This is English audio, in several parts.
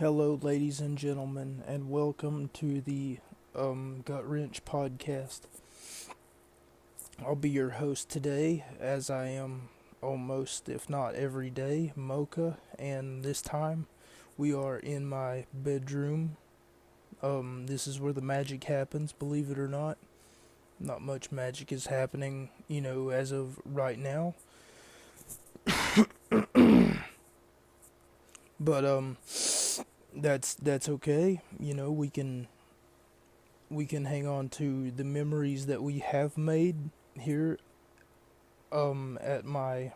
Hello, ladies and gentlemen, and welcome to the Gut Wrench podcast. I'll be your host today, as I am almost, if not every day, Mocha, and this time we are in my bedroom. This is where the magic happens, believe it or not. Not much magic is happening, as of right now. But that's okay. We can hang on to the memories that we have made here at my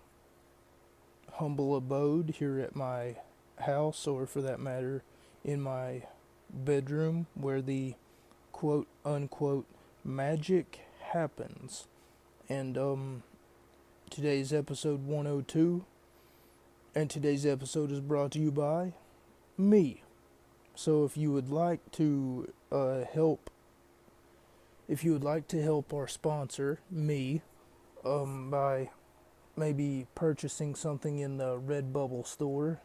humble abode, here at my house, or for that matter in my bedroom, where the quote unquote magic happens. And today's episode 102, and today's episode is brought to you by me. So if you would like to help our sponsor, me, by maybe purchasing something in the Redbubble store,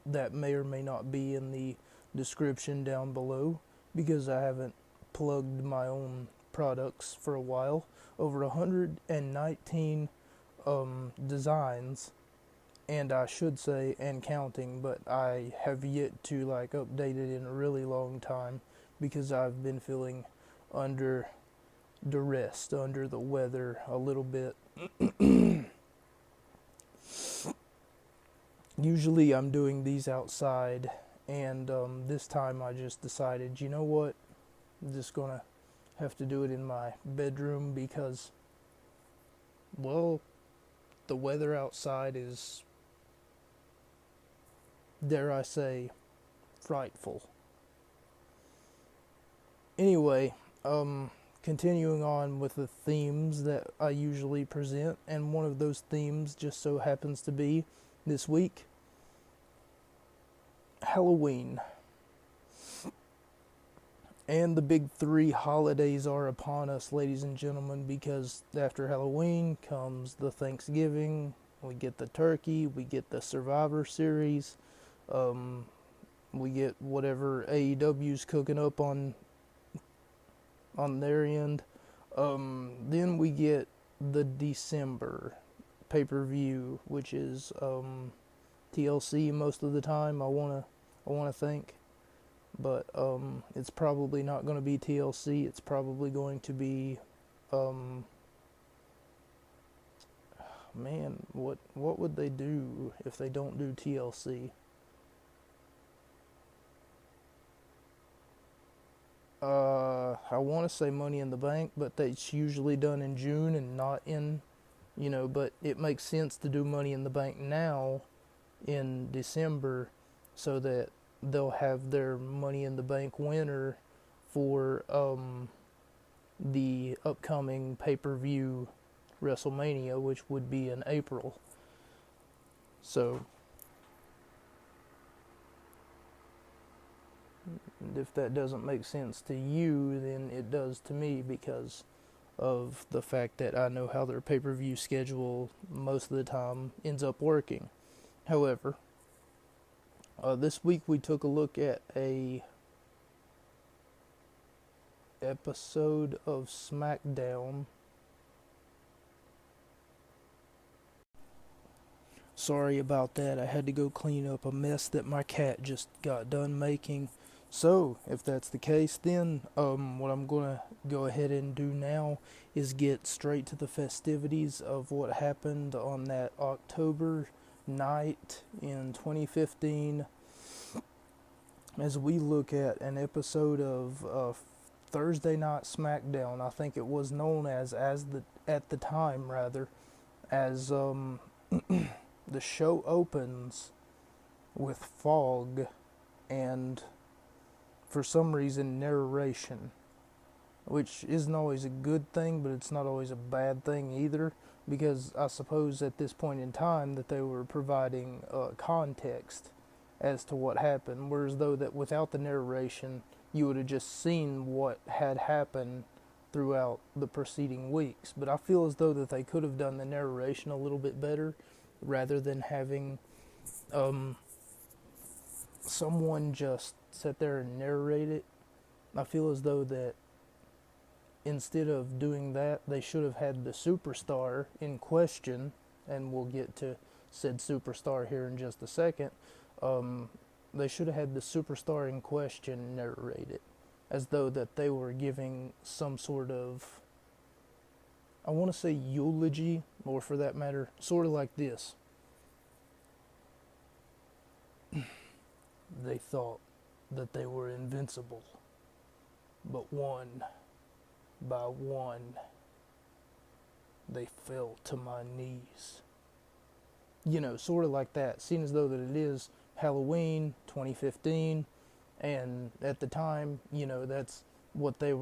that may or may not be in the description down below, because I haven't plugged my own products for a while. Over 119 designs, and I should say, and counting, but I have yet to update it in a really long time, because I've been feeling under duress, under the weather a little bit. Usually I'm doing these outside, and this time I just decided, you know what, I'm just gonna have to do it in my bedroom, because, well, the weather outside is, dare I say, frightful. Anyway, continuing on with the themes that I usually present, and one of those themes just so happens to be, this week, Halloween. And the big three holidays are upon us, ladies and gentlemen, because after Halloween comes the Thanksgiving, we get the turkey, we get the Survivor series, we get whatever AEW's cooking up on their end. Then we get the December pay-per-view, which is TLC most of the time. I wanna think, but it's probably not going to be TLC. It's probably going to be man, what would they do if they don't do TLC? I want to say Money in the Bank, but that's usually done in June and not in, but it makes sense to do Money in the Bank now in December, so that they'll have their Money in the Bank winner for the upcoming pay-per-view WrestleMania, which would be in April. So if that doesn't make sense to you, then it does to me, because of the fact that I know how their pay-per-view schedule most of the time ends up working. However, this week we took a look at a episode of SmackDown. Sorry about that, I had to go clean up a mess that my cat just got done making. So, if that's the case, then what I'm going to go ahead and do now is get straight to the festivities of what happened on that October night in 2015, as we look at an episode of Thursday Night SmackDown. I think it was known as at the time, rather, as the show opens with fog and, for some reason, narration, which isn't always a good thing, but it's not always a bad thing either, because I suppose at this point in time that they were providing context as to what happened, whereas though that without the narration, you would have just seen what had happened throughout the preceding weeks. But I feel as though that they could have done the narration a little bit better, rather than having someone just sat there and narrate it. I feel as though that instead of doing that, they should have had the superstar in question, and we'll get to said superstar here in just a second. Um, they should have had the superstar in question narrate it, as though that they were giving some sort of, I want to say eulogy, or for that matter, sort of like this. They thought that they were invincible, but one by one, they fell to my knees. Sort of like that, seeing as though that it is Halloween 2015, and at the time, that's what I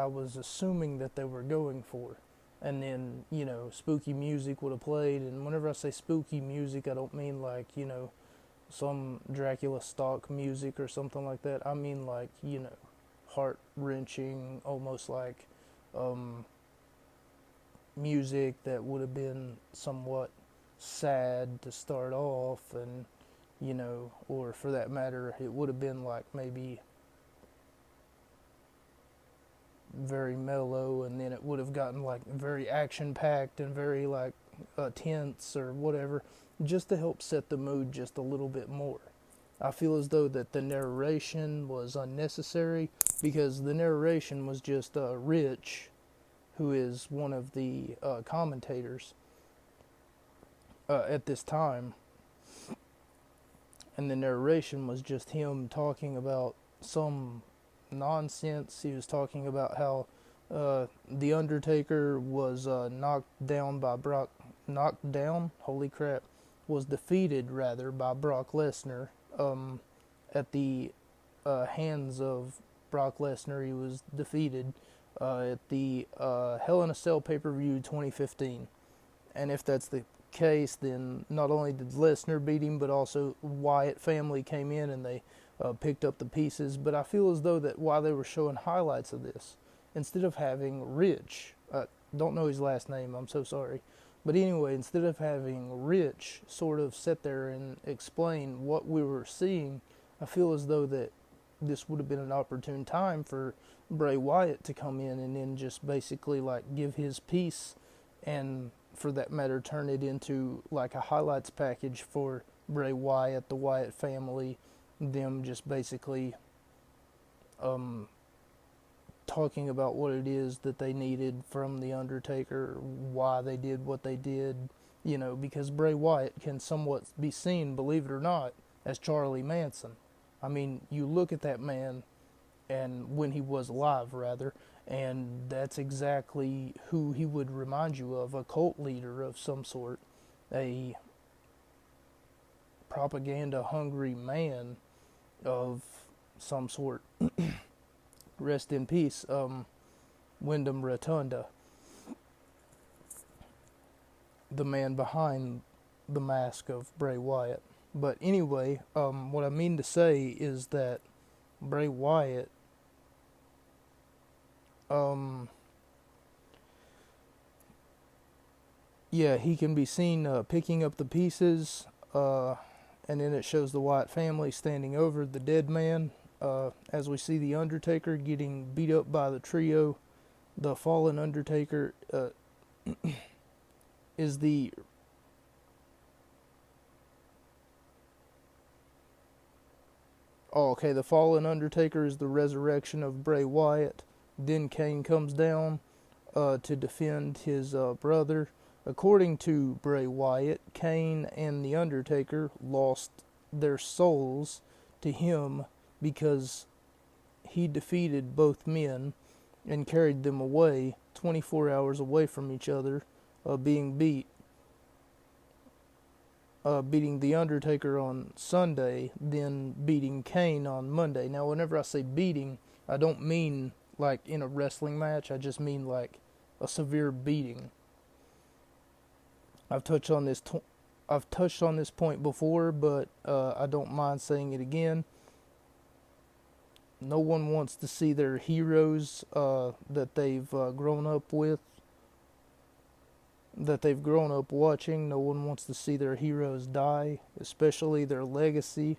was assuming that they were going for. And then, spooky music would have played, and whenever I say spooky music, I don't mean like, some Dracula stock music or something like that. I mean like, heart-wrenching, almost like music that would have been somewhat sad to start off, and or for that matter, it would have been like maybe very mellow, and then it would have gotten like very action-packed and very like tense or whatever, just to help set the mood just a little bit more. I feel as though that the narration was unnecessary, because the narration was just Rich, who is one of the commentators at this time, and the narration was just him talking about some nonsense. He was talking about how the Undertaker was was defeated rather by Brock Lesnar. At the hands of Brock Lesnar, he was defeated at the Hell in a Cell pay-per-view 2015. And if that's the case, then not only did Lesnar beat him, but also Wyatt family came in and they picked up the pieces. But I feel as though that while they were showing highlights of this, instead of having Rich, don't know his last name, I'm so sorry, but anyway, instead of having Rich sort of sit there and explain what we were seeing, I feel as though that this would have been an opportune time for Bray Wyatt to come in and then just basically like give his piece, and for that matter turn it into like a highlights package for Bray Wyatt, the Wyatt family, them just basically talking about what it is that they needed from the Undertaker, why they did what they did, because Bray Wyatt can somewhat be seen, believe it or not, as Charlie Manson. I mean, you look at that man, and when he was alive, rather, and that's exactly who he would remind you of, a cult leader of some sort, a propaganda-hungry man of some sort. Rest in peace, Wyndham Rotunda, the man behind the mask of Bray Wyatt. But anyway, what I mean to say is that Bray Wyatt, he can be seen picking up the pieces, and then it shows the Wyatt family standing over the dead man, as we see the Undertaker getting beat up by the trio. The fallen Undertaker is the the fallen Undertaker is the resurrection of Bray Wyatt. Then Kane comes down to defend his brother. According to Bray Wyatt, Kane and the Undertaker lost their souls to him because he defeated both men and carried them away 24 hours away from each other, being beat. Beating the Undertaker on Sunday, then beating Kane on Monday. Now, whenever I say beating, I don't mean like in a wrestling match. I just mean like a severe beating. I've touched on this point before, but I don't mind saying it again. No one wants to see their heroes that they've grown up with, that they've grown up watching. No one wants to see their heroes die, especially their legacy.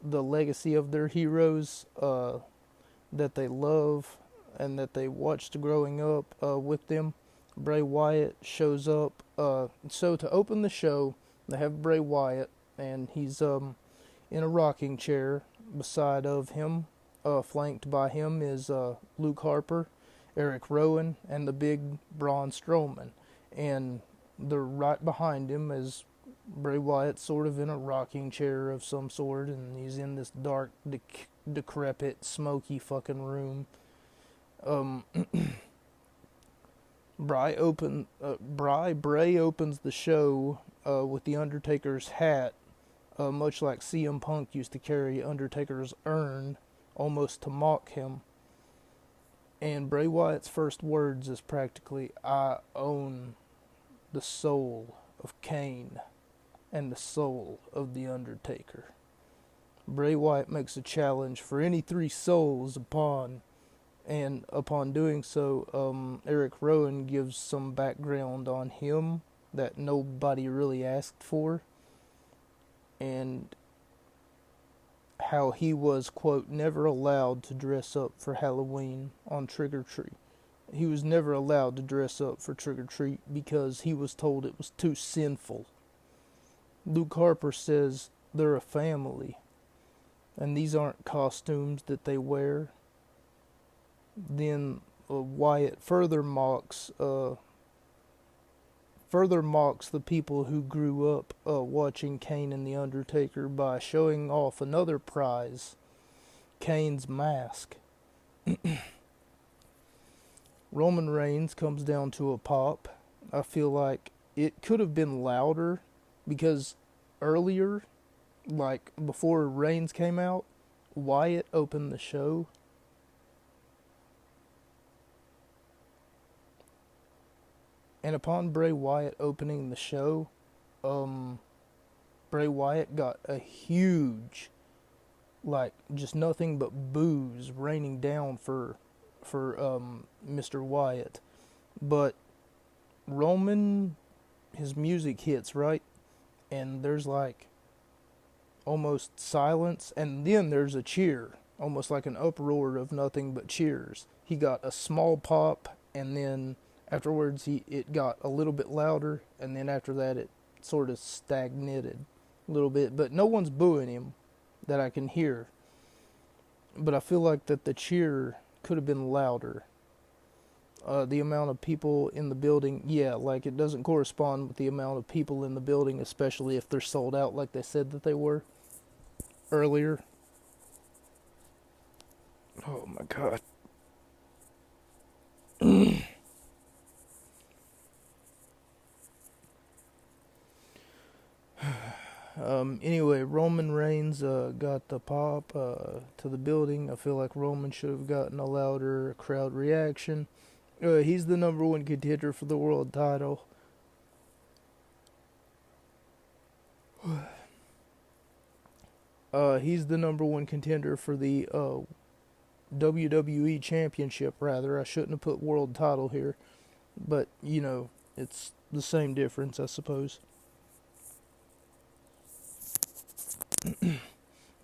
the legacy of their heroes that they love and that they watched growing up with them. Bray Wyatt shows up. So to open the show, they have Bray Wyatt, and he's in a rocking chair. Beside of him, flanked by him, is Luke Harper, Eric Rowan, and the big Braun Strowman. And they're right behind him as Bray Wyatt, sort of in a rocking chair of some sort, and he's in this dark, decrepit, smoky fucking room. Bray opens the show with the Undertaker's hat, much like CM Punk used to carry Undertaker's urn, almost to mock him. And Bray Wyatt's first words is practically, "I own the soul of Kane and the soul of the Undertaker." Bray Wyatt makes a challenge for any three souls upon doing so, Eric Rowan gives some background on him that nobody really asked for, and how he was, quote, never allowed to dress up for Halloween on Trick or Treat. He was never allowed to dress up for Trick or Treat because he was told it was too sinful. Luke Harper says they're a family, and these aren't costumes that they wear. Then Wyatt further mocks the people who grew up watching Kane and the Undertaker by showing off another prize, Kane's mask. Roman Reigns comes down to a pop. I feel like it could have been louder, because earlier, like before Reigns came out, Wyatt opened the show. And upon Bray Wyatt opening the show, Bray Wyatt got a huge, like, just nothing but boos raining down for Mr. Wyatt. But Roman, his music hits, right? And there's like almost silence, and then there's a cheer, almost like an uproar of nothing but cheers. He got a small pop, and then afterwards it got a little bit louder, and then after that it sort of stagnated a little bit. But no one's booing him that I can hear. But I feel like that the cheer could have been louder. The amount of people in the building, like it doesn't correspond with the amount of people in the building, especially if they're sold out like they said that they were earlier. Oh my god. Anyway, Roman Reigns got the pop to the building. I feel like Roman should have gotten a louder crowd reaction. He's the number one contender for the world title. He's the number one contender for the WWE Championship, rather. I shouldn't have put world title here. But, it's the same difference, I suppose.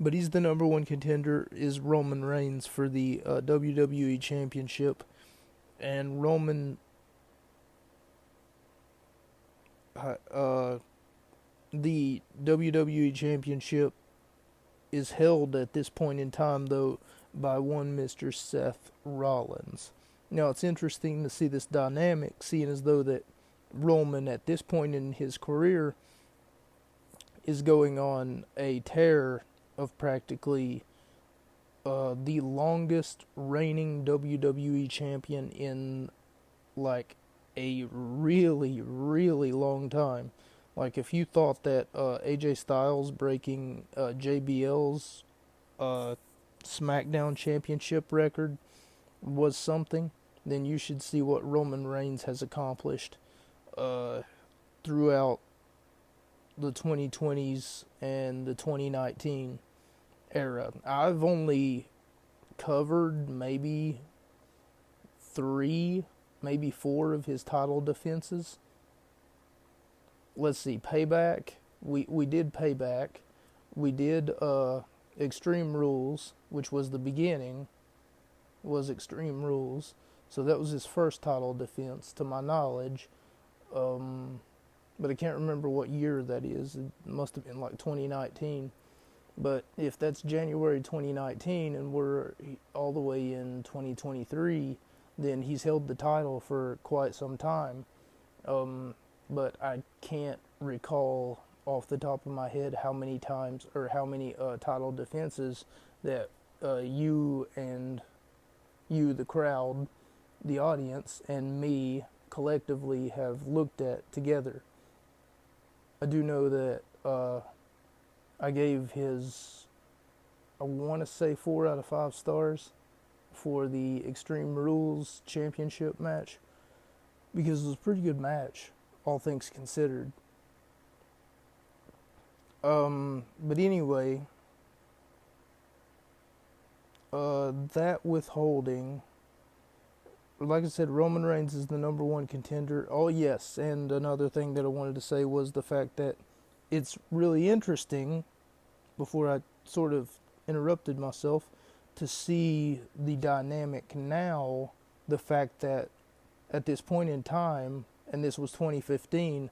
But he's the number one contender, is Roman Reigns, for the WWE Championship. And Roman, the WWE Championship is held at this point in time, though, by one Mr. Seth Rollins. Now, it's interesting to see this dynamic, seeing as though that Roman, at this point in his career, is going on a tear of practically the longest reigning WWE champion in like a really, really long time. Like, if you thought that AJ Styles breaking JBL's SmackDown Championship record was something, then you should see what Roman Reigns has accomplished throughout the 2020s and the 2019 era. I've only covered maybe 3, maybe 4 of his title defenses. Let's see, Payback. We did Payback. We did Extreme Rules, which was the beginning, was Extreme Rules. So that was his first title defense, to my knowledge. But I can't remember what year that is. It must have been like 2019. But if that's January 2019 and we're all the way in 2023, then he's held the title for quite some time. But I can't recall off the top of my head how many times or how many title defenses that you, the crowd, the audience, and me collectively have looked at together. I do know that I gave his, I want to say 4 out of 5 stars for the Extreme Rules Championship match, because it was a pretty good match, all things considered. But anyway, that withholding, like I said, Roman Reigns is the number 1 contender. Oh yes, and another thing that I wanted to say was the fact that it's really interesting, before I sort of interrupted myself, to see the dynamic now, the fact that at this point in time, and this was 2015,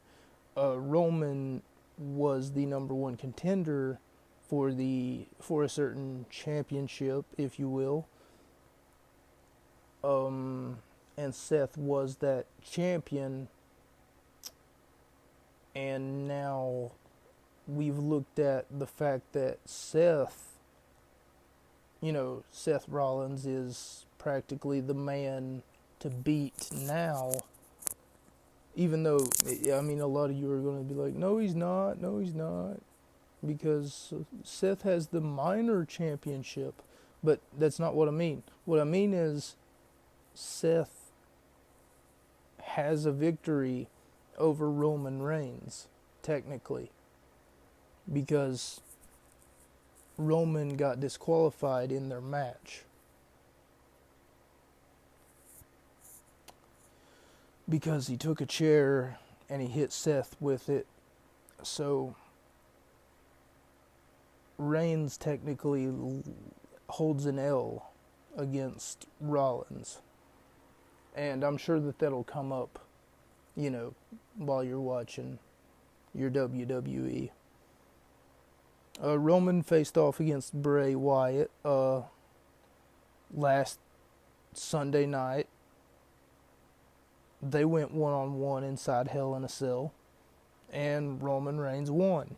Roman was the number 1 contender for a certain championship, if you will. And Seth was that champion, and now we've looked at the fact that Seth Rollins is practically the man to beat now, even though, I mean, a lot of you are going to be like, no he's not, because Seth has the minor championship, but that's not what I mean. What I mean is Seth has a victory over Roman Reigns, technically, because Roman got disqualified in their match. Because he took a chair and he hit Seth with it. So Reigns technically holds an L against Rollins. And I'm sure that that'll come up, while you're watching your WWE. Roman faced off against Bray Wyatt last Sunday night. They went 1-on-1 inside Hell in a Cell, and Roman Reigns won.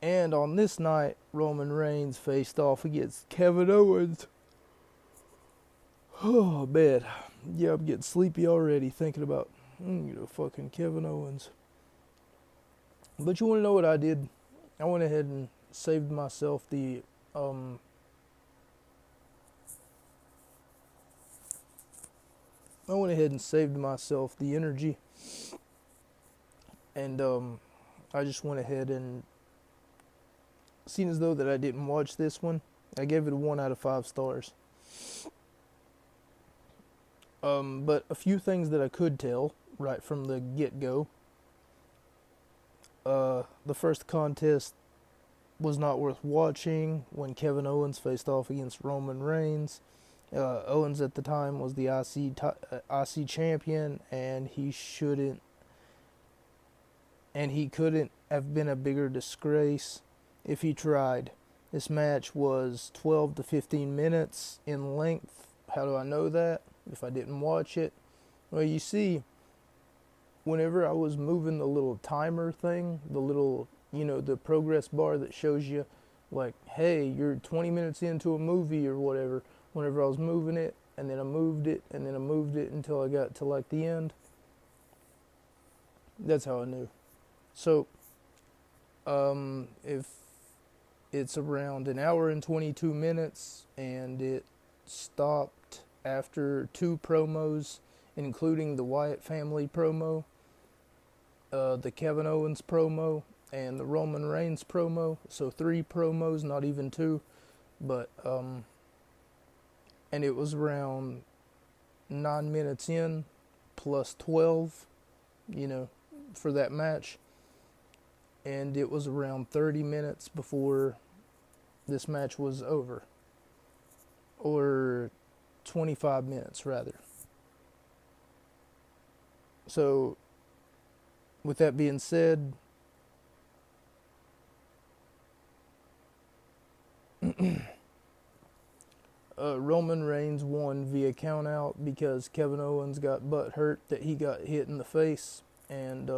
And on this night, Roman Reigns faced off against Kevin Owens. Oh, man. Yeah, I'm getting sleepy already thinking about fucking Kevin Owens. But you want to know what I did? I went ahead and saved myself the energy, and I just went ahead and, seeing as though that I didn't watch this one, I gave it a 1 out of 5 stars. But a few things that I could tell right from the get-go. The first contest was not worth watching when Kevin Owens faced off against Roman Reigns. Owens at the time was the IC champion, and he couldn't have been a bigger disgrace if he tried. This match was 12 to 15 minutes in length. How do I know that? If I didn't watch it? Well, you see, whenever I was moving the little timer thing, the little, the progress bar that shows you, like, hey, you're 20 minutes into a movie or whatever, whenever I was moving it, and then I moved it, and then I moved it until I got to, like, the end, that's how I knew. So, if it's around 1 hour and 22 minutes, and it stopped after 2 promos, including the Wyatt family promo, the Kevin Owens promo, and the Roman Reigns promo. So 3 promos, not even 2. But, and it was around 9 minutes in, plus 12, for that match. And it was around 30 minutes before this match was over, or 25 minutes rather. So, with that being said, Roman Reigns won via countout because Kevin Owens got butt hurt that he got hit in the face, and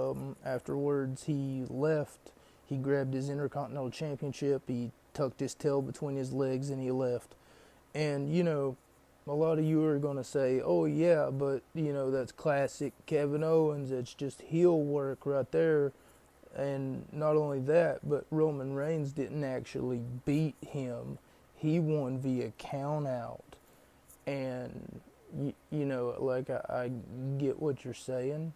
afterwards he left. He grabbed his Intercontinental Championship, he tucked his tail between his legs, and he left. And, you know, a lot of you are going to say, oh yeah, but, you know, that's classic Kevin Owens, it's just heel work right there. And not only that, but Roman Reigns didn't actually beat him. He won via count out. And, you know, like, I get what you're saying.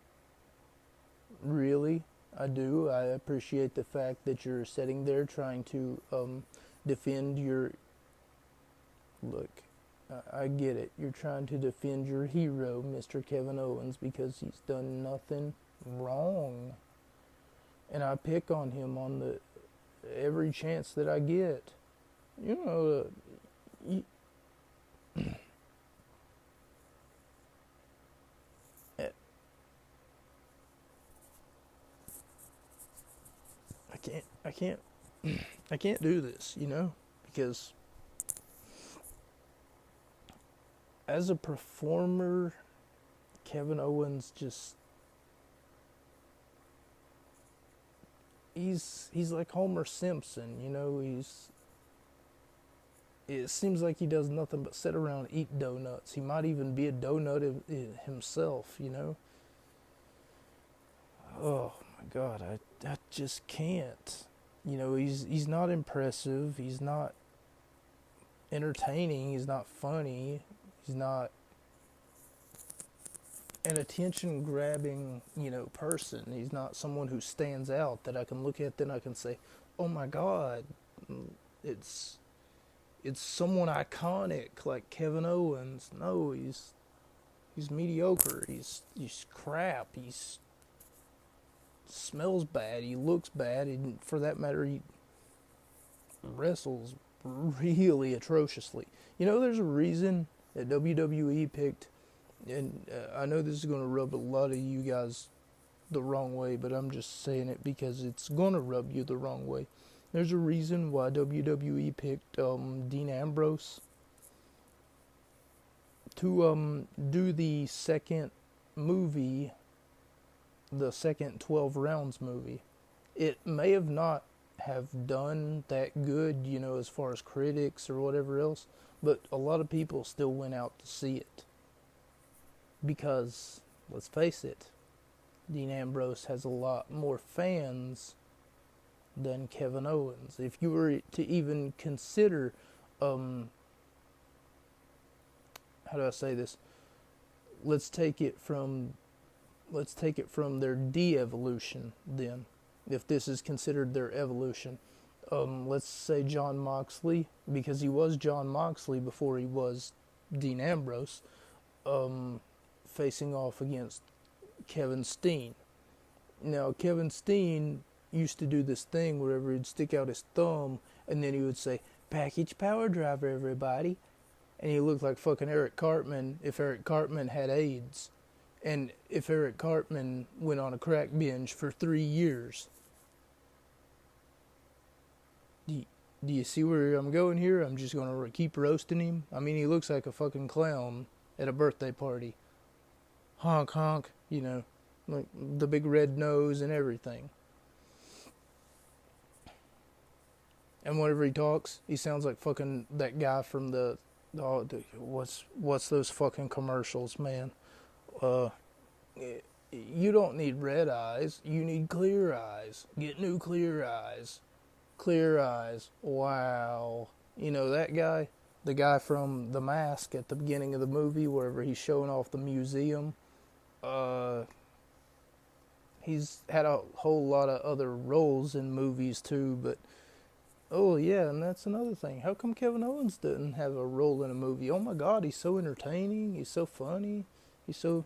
Really, I do. I appreciate the fact that you're sitting there trying to defend your... Look, I get it. You're trying to defend your hero, Mr. Kevin Owens, because he's done nothing wrong. And I pick on him on the every chance that I get. You know, I can't, I can't do this, you know, because as a performer, Kevin Owens just, he's like Homer Simpson, you know, it seems like he does nothing but sit around and eat donuts. He might even be a donut himself, you know. Oh my God, I just can't. You know, he's not impressive. He's not entertaining. He's not funny. He's not an attention-grabbing, you know, person. He's not someone who stands out that I can look at, then I can say, oh my God, it's someone iconic like Kevin Owens. No, he's mediocre. He's crap. He's smells bad. He looks bad. And for that matter, he wrestles really atrociously. You know, there's a reason that WWE picked, and I know this is going to rub a lot of you guys the wrong way, but I'm just saying it because it's going to rub you the wrong way. There's a reason why WWE picked Dean Ambrose to do the second movie, the second 12 rounds movie. It may have not have done that good, you know, as far as critics or whatever else, but a lot of people still went out to see it. Because, let's face it, Dean Ambrose has a lot more fans than Kevin Owens. If you were to even consider, how do I say this? Let's take it from their de-evolution then, if this is considered their evolution. Let's say Jon Moxley, because he was Jon Moxley before he was Dean Ambrose, facing off against Kevin Steen. Now, Kevin Steen used to do this thing wherever he'd stick out his thumb and then he would say, "Package power driver, everybody." And he looked like fucking Eric Cartman if Eric Cartman had AIDS. And if Eric Cartman went on a crack binge for 3 years. Do you see where I'm going here? I'm just going to keep roasting him. I mean, he looks like a fucking clown at a birthday party. Honk, honk, you know, like the big red nose and everything. And whenever he talks, he sounds like fucking that guy from what's those fucking commercials, man? You don't need red eyes, you need clear eyes. Get new clear eyes. Clear eyes. Wow. You know that guy? The guy from The Mask at the beginning of the movie, wherever he's showing off the museum. He's had a whole lot of other roles in movies too, but oh yeah, and that's another thing. How come Kevin Owens didn't have a role in a movie? Oh my God, he's so entertaining. He's so funny. He's so...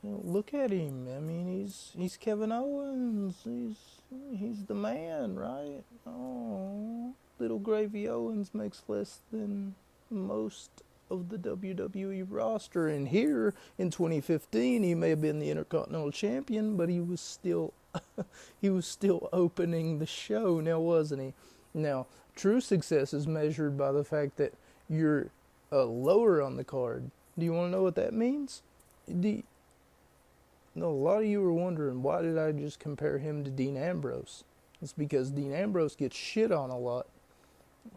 You know, look at him. I mean, he's Kevin Owens. He's the man, right? Oh, little Gravy Owens makes less than most of the WWE roster. And here in 2015, he may have been the Intercontinental Champion, but he was still opening the show, now wasn't he? Now, true success is measured by the fact that you're lower on the card. Do you want to know what that means? No, a lot of you were wondering, why did I just compare him to Dean Ambrose? It's because Dean Ambrose gets shit on a lot.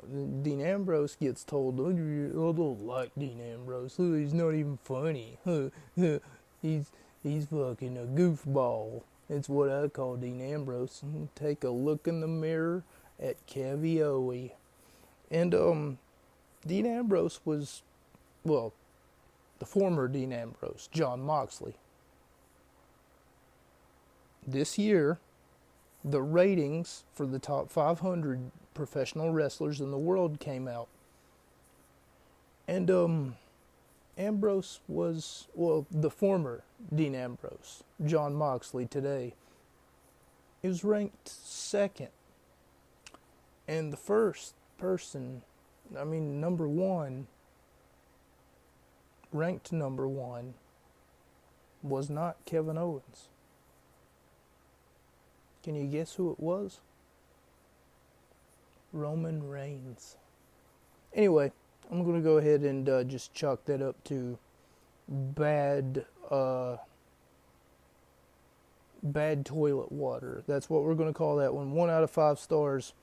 Dean Ambrose gets told, oh, I don't like Dean Ambrose. Oh, he's not even funny. He's fucking a goofball. It's what I call Dean Ambrose. Take a look in the mirror at Kevy Owie. And Dean Ambrose was, well, the former Dean Ambrose, Jon Moxley. This year, the ratings for the top 500 professional wrestlers in the world came out. And Ambrose was, well, the former Dean Ambrose, Jon Moxley today, he was ranked second. And the first person, number one, ranked number one, was not Kevin Owens. Can you guess who it was? Roman Reigns. Anyway, I'm going to go ahead and just chalk that up to bad toilet water. That's what we're going to call that one. 1 out of 5 stars.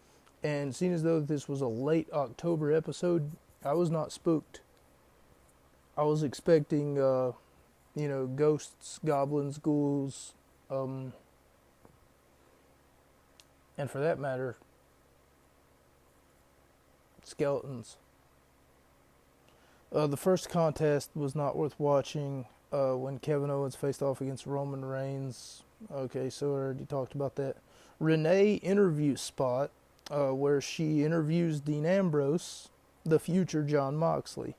And seeing as though this was a late October episode, I was not spooked. I was expecting, ghosts, goblins, ghouls, and for that matter, skeletons. The first contest was not worth watching when Kevin Owens faced off against Roman Reigns. Okay, so I already talked about that. Renee interview spot where she interviews Dean Ambrose, the future Jon Moxley.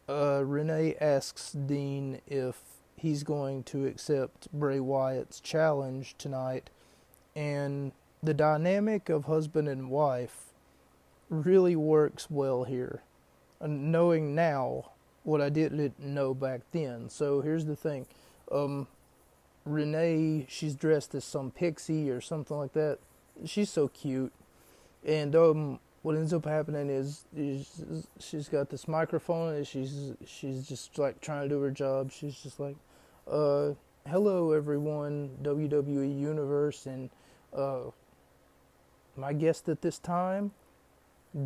Renee asks Dean if he's going to accept Bray Wyatt's challenge tonight, and the dynamic of husband and wife really works well here, knowing now what I didn't know back then. So here's the thing. Renee, she's dressed as some pixie or something like that. She's so cute. And what ends up happening is she's got this microphone and she's just like trying to do her job. She's just like, hello everyone, WWE Universe, and my guest at this time,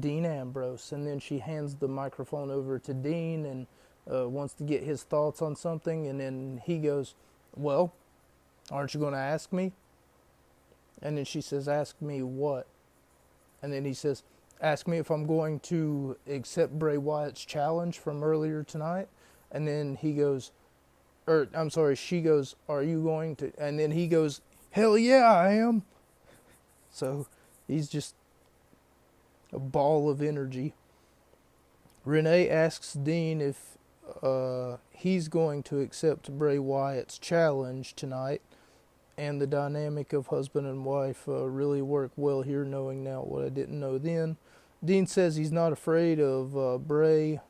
Dean Ambrose. And then she hands the microphone over to Dean and wants to get his thoughts on something, and then he goes, well, aren't you going to ask me? And then she says, ask me what? And then he says, ask me if I'm going to accept Bray Wyatt's challenge from earlier tonight. And then he goes, she goes, are you going to? And then he goes, hell yeah, I am. So he's just a ball of energy. Renee asks Dean if he's going to accept Bray Wyatt's challenge tonight. And the dynamic of husband and wife really work well here, knowing now what I didn't know then. Dean says he's not afraid of Bray.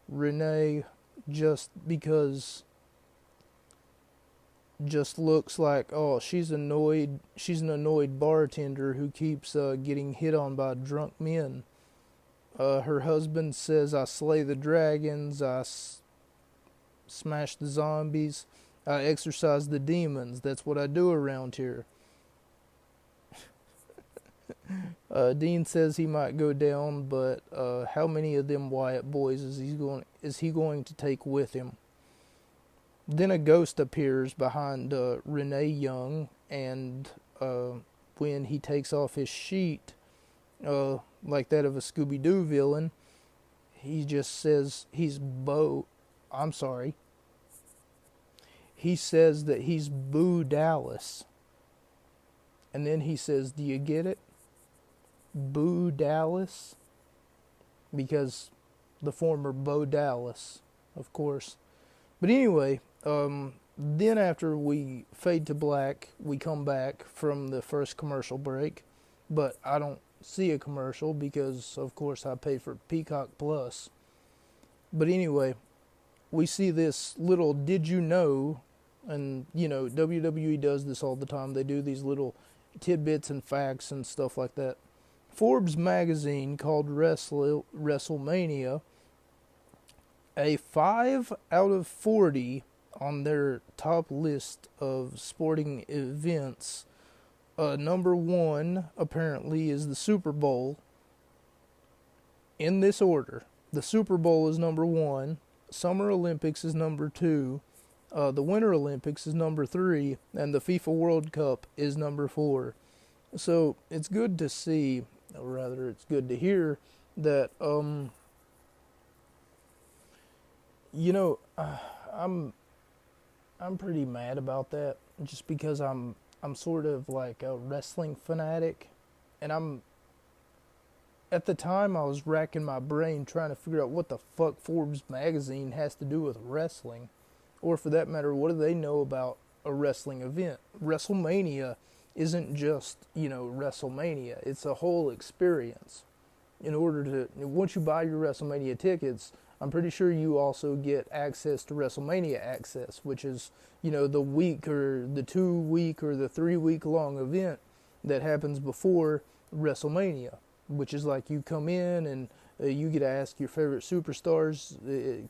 Renee, just because, just looks like, oh, she's annoyed. She's an annoyed bartender who keeps getting hit on by drunk men. Her husband says, I slay the dragons, I smash the zombies, I exorcise the demons. That's what I do around here. Dean says he might go down, but how many of them Wyatt boys is he going to take with him? Then a ghost appears behind Renee Young, and when he takes off his sheet, like that of a Scooby-Doo villain, he just says he says that he's Boo Dallas. And then he says, do you get it? Boo Dallas? Because the former Bo Dallas, of course. But anyway, then after we fade to black, we come back from the first commercial break. But I don't see a commercial because, of course, I pay for Peacock Plus. But anyway, we see this little did you know, and WWE does this all the time. They do these little tidbits and facts and stuff like that. Forbes magazine called WrestleMania a 5 out of 40 on their top list of sporting events. Number one, apparently, is the Super Bowl. In this order. The Super Bowl is number one. Summer Olympics is number two. The Winter Olympics is number three. And the FIFA World Cup is number four. So it's good to see, or rather it's good to hear, that, I'm pretty mad about that, just because I'm sort of like a wrestling fanatic, and at the time I was racking my brain trying to figure out what the fuck Forbes magazine has to do with wrestling, or for that matter, what do they know about a wrestling event? WrestleMania isn't just, WrestleMania. It's a whole experience. Once you buy your WrestleMania tickets, I'm pretty sure you also get access to WrestleMania Access, which is, the week or the 2 week or the 3 week long event that happens before WrestleMania, which is like you come in and you get to ask your favorite superstars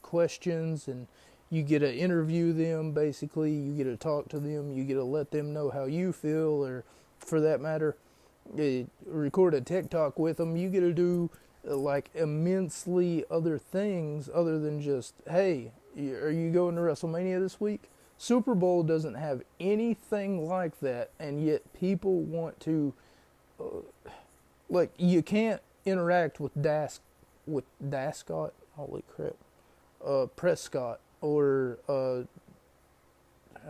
questions, and you get to interview them, basically. You get to talk to them. You get to let them know how you feel, or for that matter, record a TikTok with them. You get to do like immensely other things other than just, hey, are you going to WrestleMania this week? Super Bowl doesn't have anything like that, and yet people want to, you can't interact with Dascott, holy crap, Prescott, or, I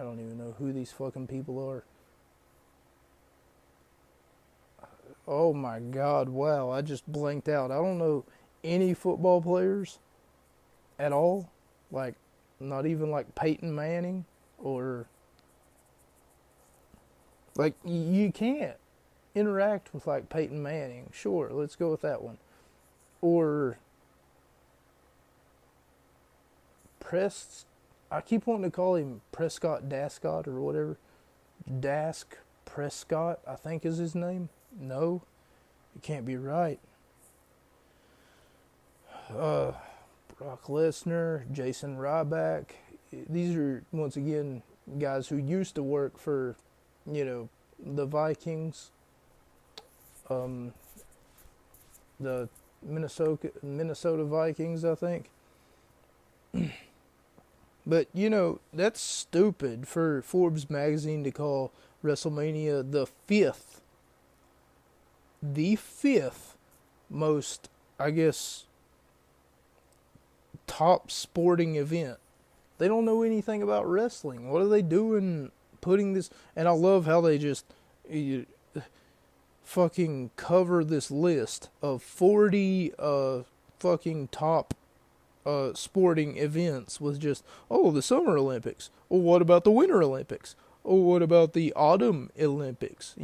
don't even know who these fucking people are. Oh my God, wow, I just blanked out. I don't know any football players at all. Like, not even like Peyton Manning, or like, you can't interact with like Peyton Manning. Sure, let's go with that one. Or I keep wanting to call him Prescott Dascott or whatever. Prescott, I think is his name. No, it can't be right. Brock Lesnar, Jason Ryback. These are, once again, guys who used to work for, the Vikings, the Minnesota Vikings, I think. But, that's stupid for Forbes magazine to call WrestleMania the fifth most, I guess, top sporting event. They don't know anything about wrestling. What are they doing putting this? And I love how they just fucking cover this list of 40 fucking top sporting events with just, the Summer Olympics. Well, what about the Winter Olympics? Oh, what about the Autumn Olympics?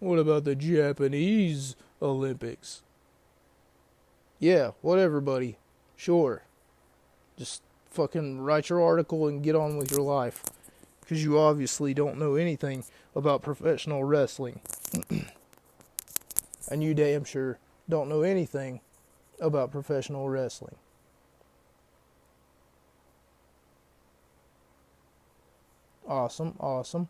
What about the Japanese Olympics? Yeah, whatever, buddy. Sure. Just fucking write your article and get on with your life. Because you obviously don't know anything about professional wrestling. And you damn sure don't know anything about professional wrestling. Awesome.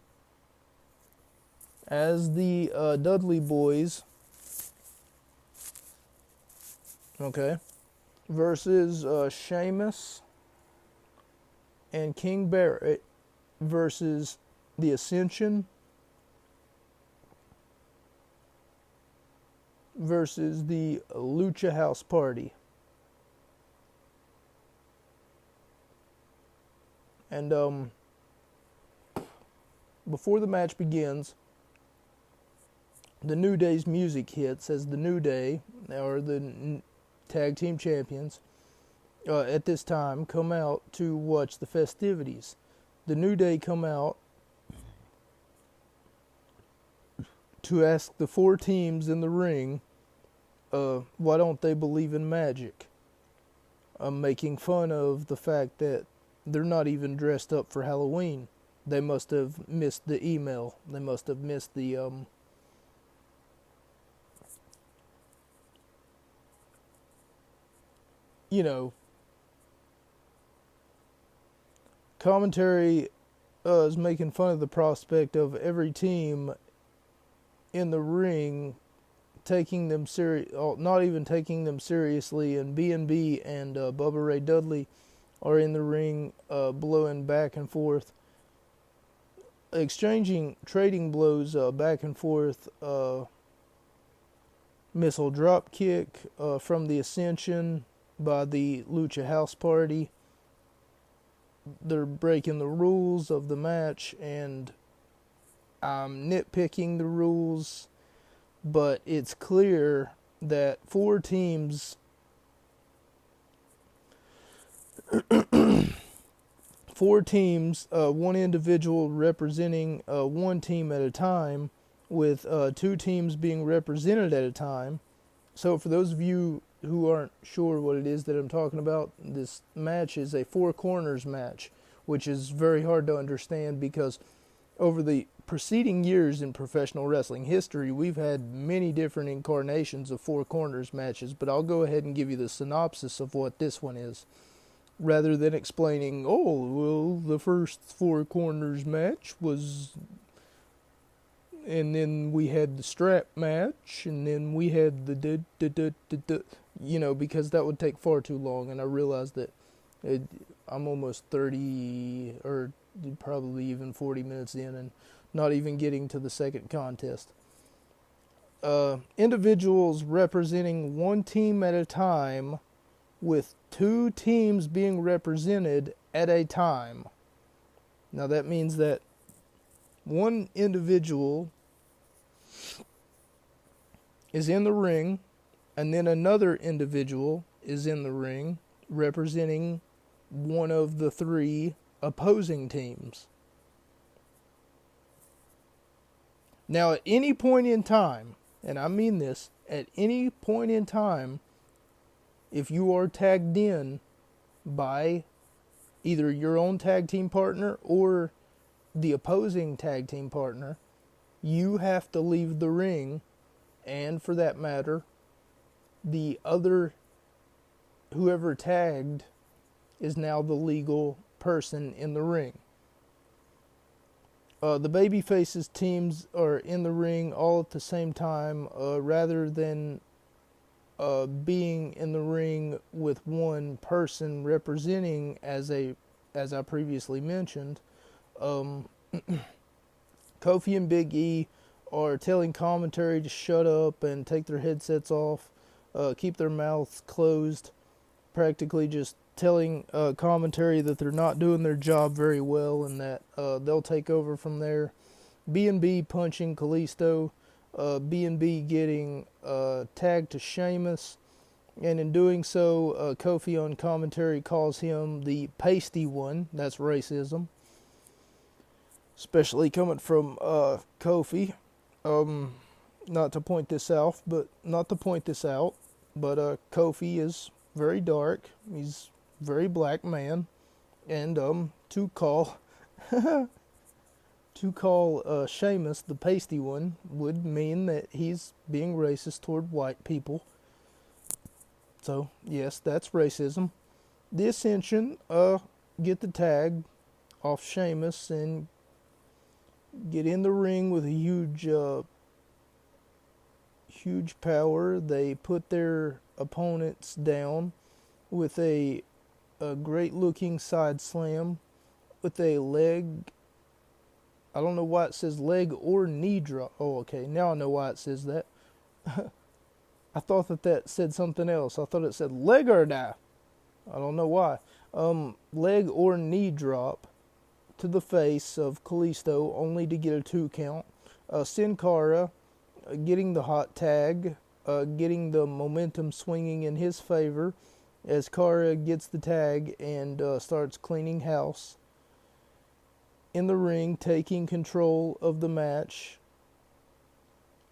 As the Dudley Boys, versus Sheamus and King Barrett versus the Ascension versus the Lucha House Party. And before the match begins, the New Day's music hits as the New Day, or the tag team champions, at this time come out to watch the festivities. The New Day come out to ask the 4 teams in the ring Why don't they believe in magic? Making fun of the fact that they're not even dressed up for Halloween. They must have missed the email. They must have missed the you know, commentary is making fun of the prospect of every team in the ring taking them not even taking them seriously, and B&B and Bubba Ray Dudley are in the ring blowing back and forth, trading blows back and forth, missile drop kick from the Ascension by the Lucha House Party. They're breaking the rules of the match, and I'm nitpicking the rules, but it's clear that four teams one individual representing one team at a time, with two teams being represented at a time. So for those of you who aren't sure what it is that I'm talking about, this match is a four corners match, which is very hard to understand because over the preceding years in professional wrestling history, we've had many different incarnations of four corners matches, but I'll go ahead and give you the synopsis of what this one is, rather than explaining, oh, well, the first four corners match was, and then we had the strap match, and then we had the because that would take far too long, and I realized that I'm almost 30, or probably even 40 minutes in, and not even getting to the second contest. Individuals representing one team at a time, with two teams being represented at a time. Now that means that one individual is in the ring, and then another individual is in the ring representing one of the three opposing teams. Now at any point in time, and I mean this, at any point in time, if you are tagged in by either your own tag team partner or the opposing tag team partner, you have to leave the ring, and for that matter, the other, whoever tagged, is now the legal person in the ring. The babyfaces teams are in the ring all at the same time, rather than being in the ring with one person representing, as I previously mentioned. Kofi and Big E are telling commentary to shut up and take their headsets off, keep their mouths closed, practically just telling commentary that they're not doing their job very well, and that they'll take over from there. B&B punching Kalisto, B&B getting tagged to Sheamus, and in doing so, Kofi on commentary calls him the pasty one. That's racism, especially coming from Kofi. Not to point this out, but Kofi is very dark. He's a very black man, and to call Sheamus the pasty one would mean that he's being racist toward white people. So yes, that's racism. The Ascension get the tag off Sheamus and get in the ring with a huge power. They put their opponents down with a great looking side slam with a leg. I don't know why it says leg or knee drop. Oh, okay, now I know why it says that. I thought that said something else. I thought it said leg or die. I don't know why. Leg or knee drop to the face of Kalisto, only to get a 2 count. Sin Cara getting the hot tag, getting the momentum swinging in his favor as Cara gets the tag and starts cleaning house in the ring, taking control of the match,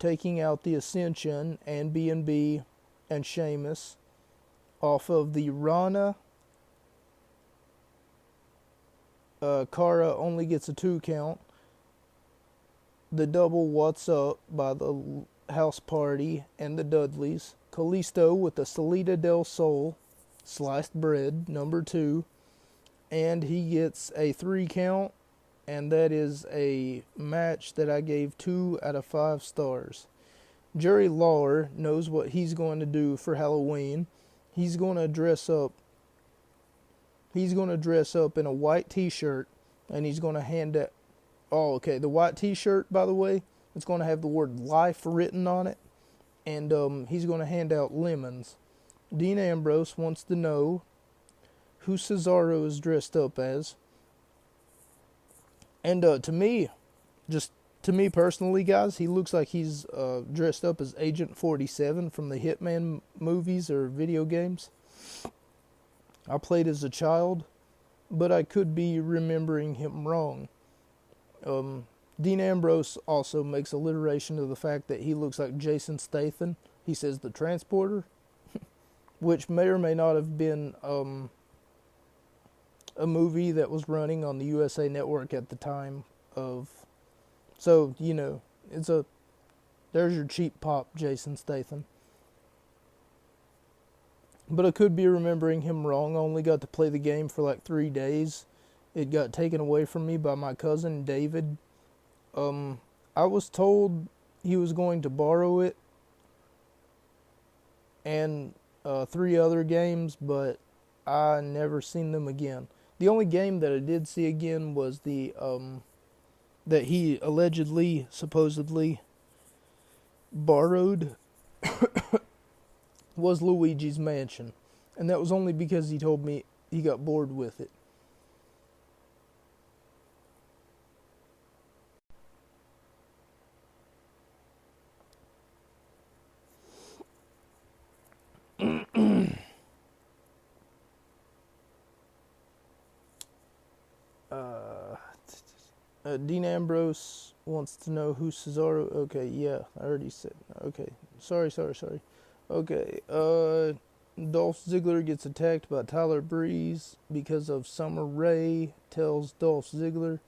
taking out the Ascension and B&B and Sheamus off of the Rana. Cara only gets a 2 count. The double What's Up by the House Party and the Dudleys. Kalisto with the Salida del Sol sliced bread, number 2. And he gets a 3 count. And that is a match that I gave 2 out of 5 stars. Jerry Lawler knows what he's going to do for Halloween. He's going to dress up. He's going to dress up in a white t-shirt, and he's going to hand out. Oh, okay. The white t-shirt, by the way, it's going to have the word life written on it, and he's going to hand out lemons. Dean Ambrose wants to know who Cesaro is dressed up as. And to me personally, guys, he looks like he's dressed up as Agent 47 from the Hitman movies or video games. I played as a child, but I could be remembering him wrong. Dean Ambrose also makes alliteration of the fact that he looks like Jason Statham. He says the transporter, which may or may not have been a movie that was running on the USA Network at the time of. So, you know, there's your cheap pop, Jason Statham. But I could be remembering him wrong. I only got to play the game for like 3 days. It got taken away from me by my cousin, David. I was told he was going to borrow it and 3 other games, but I never seen them again. The only game that I did see again was the that he allegedly, supposedly borrowed was Luigi's Mansion. And that was only because he told me he got bored with it. Dean Ambrose wants to know who Cesaro. Okay, yeah, I already said. Okay, sorry. Okay, Dolph Ziggler gets attacked by Tyler Breeze because of Summer Rae tells Dolph Ziggler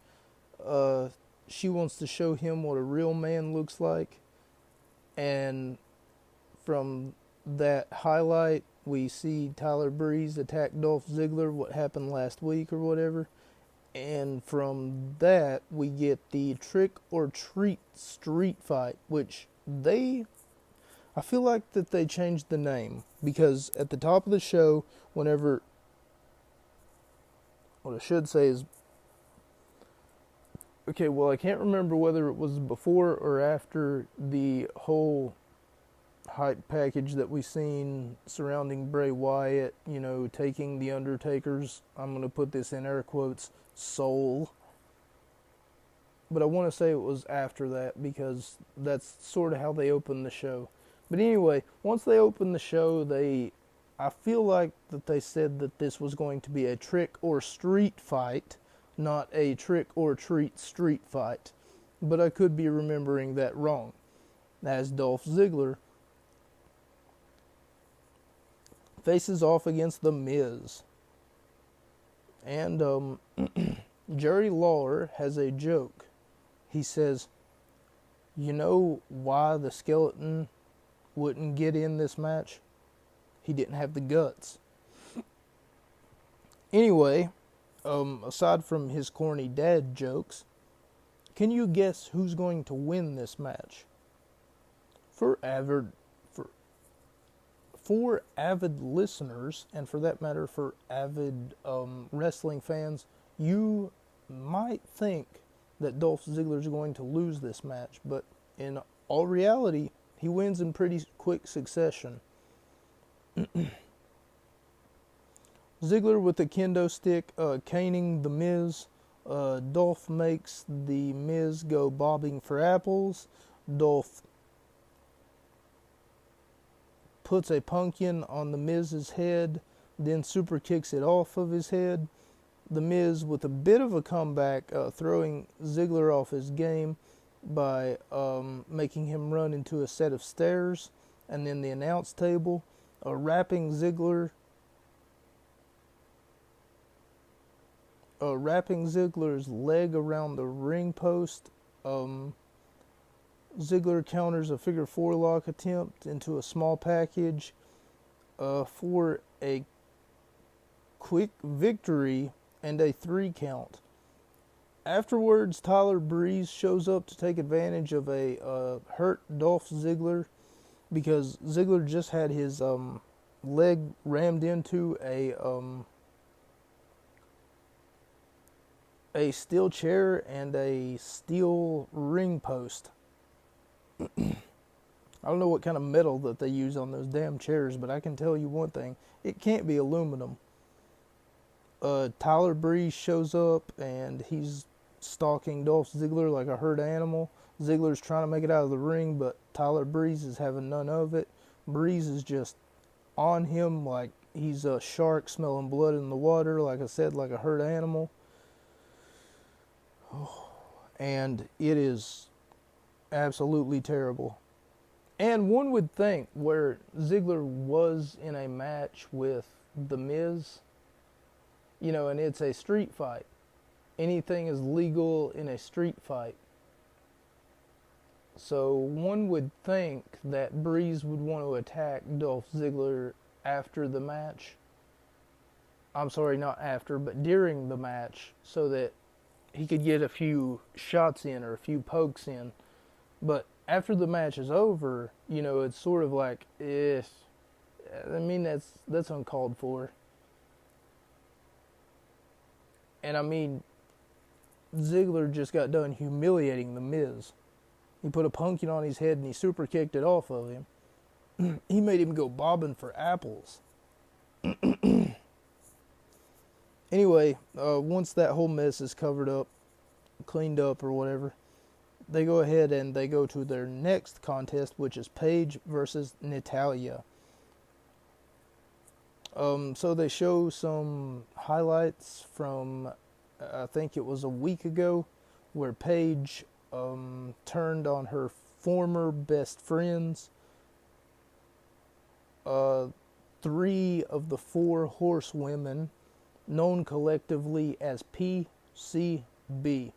she wants to show him what a real man looks like. And from that highlight, we see Tyler Breeze attack Dolph Ziggler, what happened last week or whatever. And from that, we get the Trick or Treat Street Fight, which I feel like that they changed the name, because at the top of the show, what I should say is, okay, well, I can't remember whether it was before or after the whole hype package that we seen surrounding Bray Wyatt, you know, taking the Undertaker's, I'm going to put this in air quotes, soul. But I want to say it was after that, because that's sort of how they opened the show. But anyway, once they opened the show, I feel like that they said that this was going to be a trick or street fight, not a trick or treat street fight. But I could be remembering that wrong. As Dolph Ziggler faces off against The Miz. And Jerry Lawler has a joke. He says, you know why the skeleton wouldn't get in this match? He didn't have the guts. Anyway, aside from his corny dad jokes, can you guess who's going to win this match? For avid listeners, and for that matter, for avid wrestling fans, you might think that Dolph Ziggler is going to lose this match, but in all reality, he wins in pretty quick succession. Ziggler with the kendo stick, caning The Miz. Dolph makes The Miz go bobbing for apples. Dolph puts a pumpkin on The Miz's head, then super kicks it off of his head. The Miz with a bit of a comeback, throwing Ziggler off his game by making him run into a set of stairs, and then the announce table. Wrapping Ziggler's leg around the ring post. Ziggler counters a figure 4 lock attempt into a small package for a quick victory and a 3 count. Afterwards, Tyler Breeze shows up to take advantage of a hurt Dolph Ziggler, because Ziggler just had his leg rammed into a steel chair and a steel ring post. I don't know what kind of metal that they use on those damn chairs, but I can tell you one thing: it can't be aluminum. Tyler Breeze shows up and he's stalking Dolph Ziggler like a hurt animal. Ziggler's trying to make it out of the ring, but Tyler Breeze is having none of it. Breeze is just on him like he's a shark smelling blood in the water, like I said, like a hurt animal. And it is absolutely terrible. And one would think, where Ziggler was in a match with The Miz, and it's a street fight. Anything is legal in a street fight. So one would think that Breeze would want to attack Dolph Ziggler after the match. I'm sorry, not after, but during the match, so that he could get a few shots in or a few pokes in. But after the match is over, it's sort of like, that's uncalled for. And Ziggler just got done humiliating The Miz. He put a pumpkin on his head and he super kicked it off of him. He made him go bobbing for apples. Anyway, once that whole mess is covered up, cleaned up or whatever, they go ahead and they go to their next contest, which is Paige versus Natalya. So they show some highlights from, I think it was a week ago, where Paige turned on her former best friends. 3 of the 4 horsewomen, known collectively as PCB: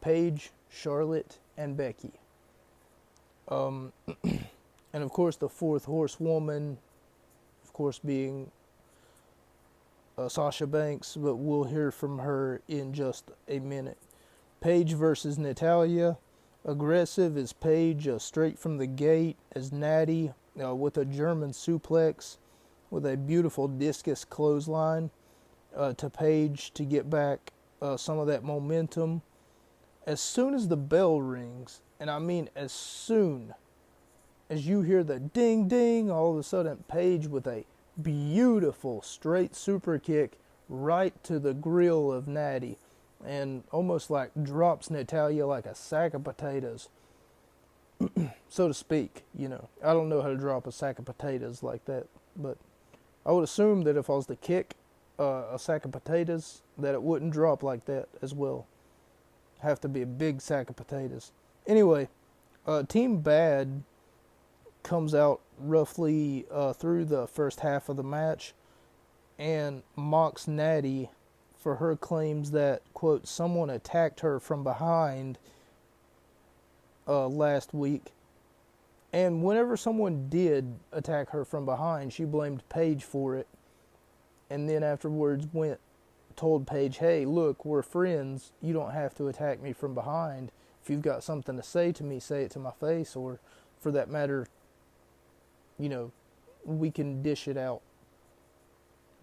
Paige, Charlotte, and Becky. And of course the 4th horsewoman, of course, being Sasha Banks, but we'll hear from her in just a minute. Paige versus Natalya. Aggressive as Paige, straight from the gate as Natty, with a German suplex with a beautiful discus clothesline to Paige to get back some of that momentum. As soon as the bell rings, and I mean as soon as you hear the ding ding, all of a sudden Paige with a beautiful straight super kick right to the grill of Natty, and almost like drops Natalya like a sack of potatoes, so to speak. I don't know how to drop a sack of potatoes like that, but I would assume that if I was to kick a sack of potatoes, that it wouldn't drop like that as well. Have to be a big sack of potatoes. Anyway, Team Bad comes out roughly through the first half of the match and mocks Natty for her claims that, quote, someone attacked her from behind last week. And whenever someone did attack her from behind, she blamed Paige for it. And then afterwards told Paige, hey, look, we're friends. You don't have to attack me from behind. If you've got something to say to me, say it to my face, or for that matter, we can dish it out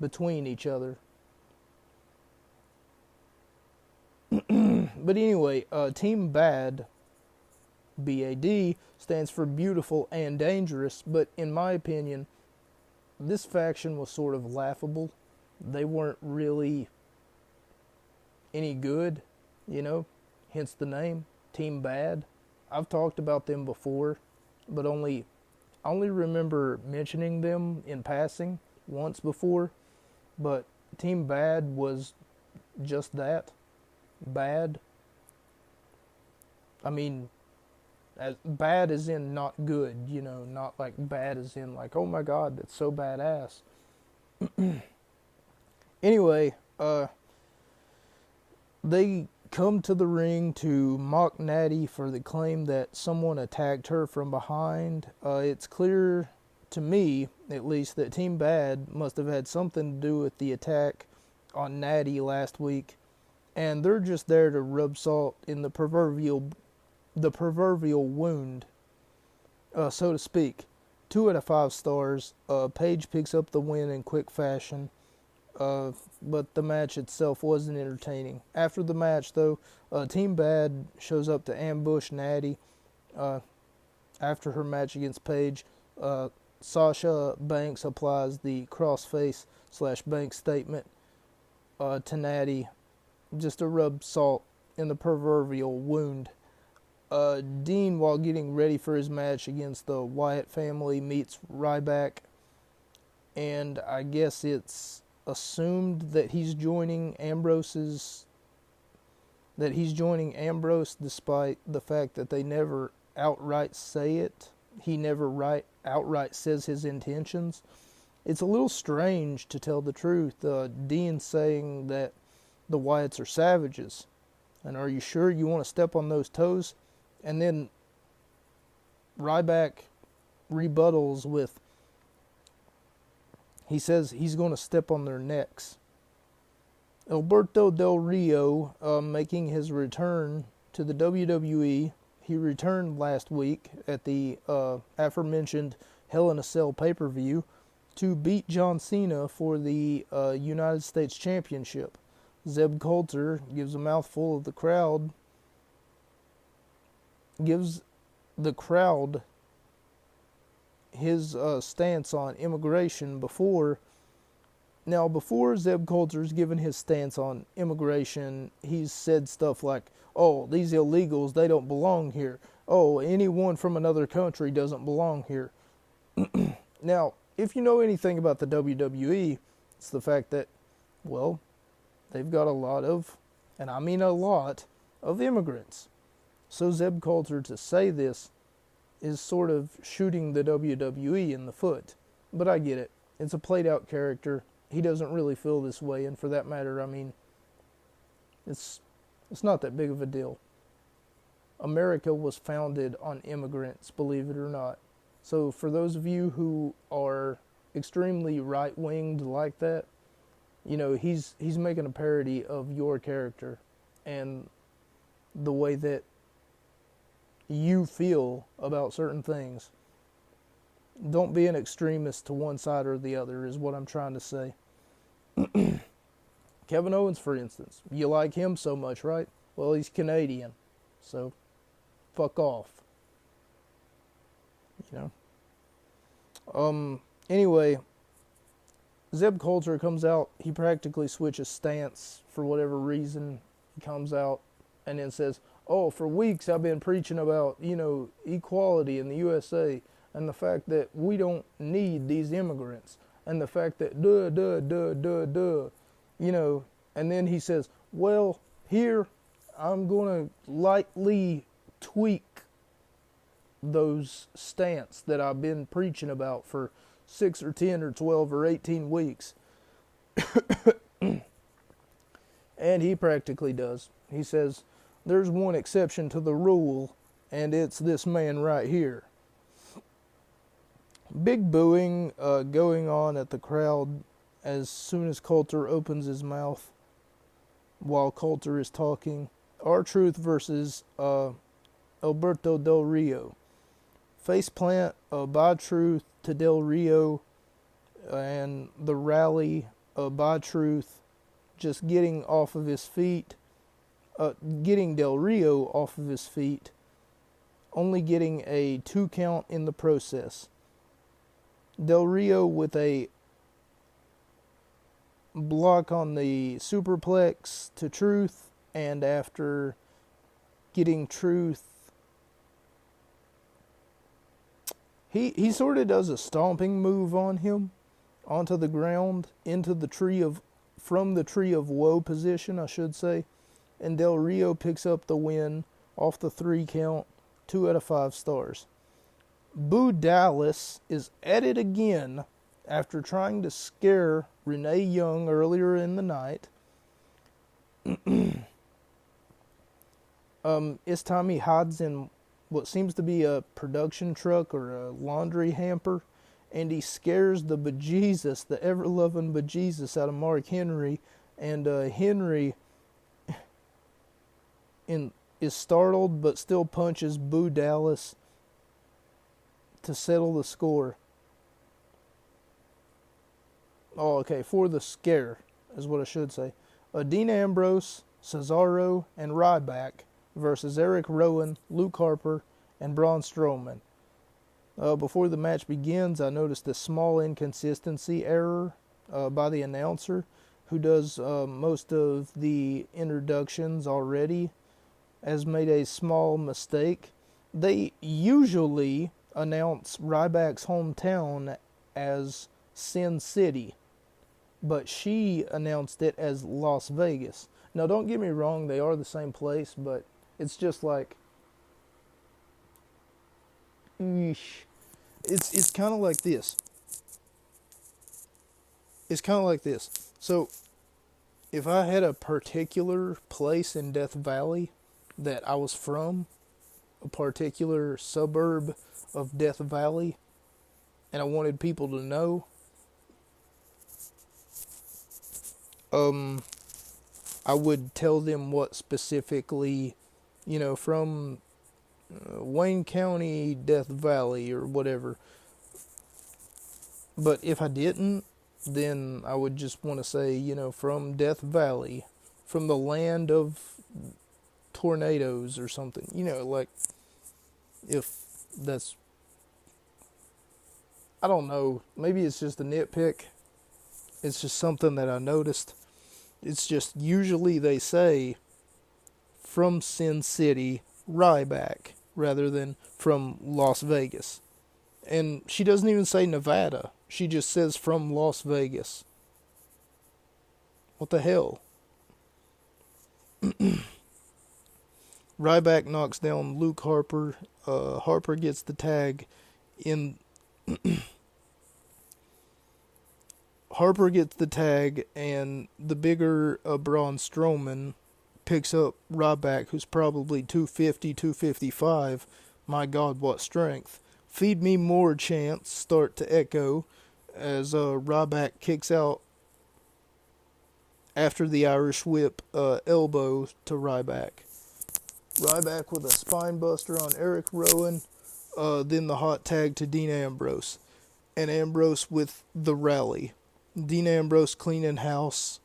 between each other. But anyway, Team Bad, BAD, stands for beautiful and dangerous, but in my opinion, this faction was sort of laughable. They weren't really any good, hence the name, Team Bad. I've talked about them before, but I only remember mentioning them in passing once before, but Team Bad was just that, bad. as bad as in not good, not like bad as in like, oh my god, that's so badass. Anyway, they come to the ring to mock Natty for the claim that someone attacked her from behind. It's clear to me, at least, that Team Bad must have had something to do with the attack on Natty last week, and they're just there to rub salt in the proverbial wound, so to speak. 2 out of 5 stars. Paige picks up the win in quick fashion. But the match itself wasn't entertaining. After the match, though, Team Bad shows up to ambush Natty after her match against Paige. Sasha Banks applies the crossface / Banks statement to Natty, just to rub salt in the proverbial wound. Dean, while getting ready for his match against the Wyatt family, meets Ryback, and I guess it's assumed that he's joining Ambrose despite the fact that they never outright say it. He never outright says his intentions. It's a little strange, to tell the truth. Dean saying that the Wyatts are savages, and are you sure you want to step on those toes? And then Ryback rebuttals with, he says he's going to step on their necks. Alberto Del Rio making his return to the WWE. He returned last week at the aforementioned Hell in a Cell pay-per-view to beat John Cena for the United States Championship. Zeb Coulter gives a mouthful of the crowd, gives the crowd his stance on immigration before Zeb Coulter's given his stance on immigration. He's said stuff like, oh, these illegals, they don't belong here. Oh, anyone from another country doesn't belong here. Now, if you know anything about the WWE, it's the fact that, well, they've got a lot of, and I mean a lot, of immigrants. So Zeb Coulter to say this is sort of shooting the WWE in the foot. But I get it. It's a played out character. He doesn't really feel this way, and for that matter, I mean, it's not that big of a deal. America was founded on immigrants, believe it or not. So for those of you who are extremely right-winged like that, he's making a parody of your character and the way that you feel about certain things. Don't be an extremist to one side or the other, is what I'm trying to say. Kevin Owens, for instance. You like him so much, right? Well, he's Canadian. So, fuck off. Anyway, Zeb Coulter comes out. He practically switches stance for whatever reason. He comes out and then says, oh, for weeks I've been preaching about, equality in the USA and the fact that we don't need these immigrants and the fact that and then he says, well, here I'm going to lightly tweak those stance that I've been preaching about for 6 or 10 or 12 or 18 weeks. And he practically does. He says, there's one exception to the rule, and it's this man right here. Big booing going on at the crowd as soon as Coulter opens his mouth while Coulter is talking. R-Truth versus Alberto Del Rio. Faceplant by Truth to Del Rio, and the rally by Truth just getting off of his feet, getting Del Rio off of his feet, only getting a 2 count in the process. Del Rio with a block on the superplex to Truth, and after getting Truth, he sort of does a stomping move on him onto the ground, from the tree of woe position, I should say, and Del Rio picks up the win off the 3 count 2 out of 5 stars. Boo Dallas is at it again after trying to scare Renee Young earlier in the night. This time he hides in what seems to be a production truck or a laundry hamper, and he scares the bejesus, the ever-loving bejesus out of Mark Henry, and Henry is startled but still punches Boo Dallas to settle the score. Oh, okay, for the scare is what I should say. Dean Ambrose, Cesaro, and Ryback versus Eric Rowan, Luke Harper, and Braun Strowman. Before the match begins, I noticed a small inconsistency error by the announcer, who does most of the introductions already, has made a small mistake. They usually announce Ryback's hometown as Sin City, but she announced it as Las Vegas. Now, don't get me wrong, they are the same place, but it's just like, it's kind of like this. It's kind of like this. So, if I had a particular place in Death Valley that I was from, a particular suburb of Death Valley, and I wanted people to know, I would tell them what specifically, from Wayne County, Death Valley, or whatever. But if I didn't, then I would just want to say, from Death Valley, from the land of tornadoes or something. Like, if that's, I don't know, maybe it's just a nitpick. It's just something that I noticed. It's just usually they say from Sin City, Ryback, rather than from Las Vegas. And she doesn't even say Nevada. She just says from Las Vegas. What the hell? Ryback knocks down Luke Harper. Harper gets the tag in... Harper gets the tag, and the bigger Braun Strowman picks up Ryback, who's probably 250, 255. My God, what strength. Feed me more chants start to echo as Ryback kicks out after the Irish whip elbow to Ryback. Ryback with a spine buster on Eric Rowan, then the hot tag to Dean Ambrose. And Ambrose with the rally. Dean Ambrose cleaning house,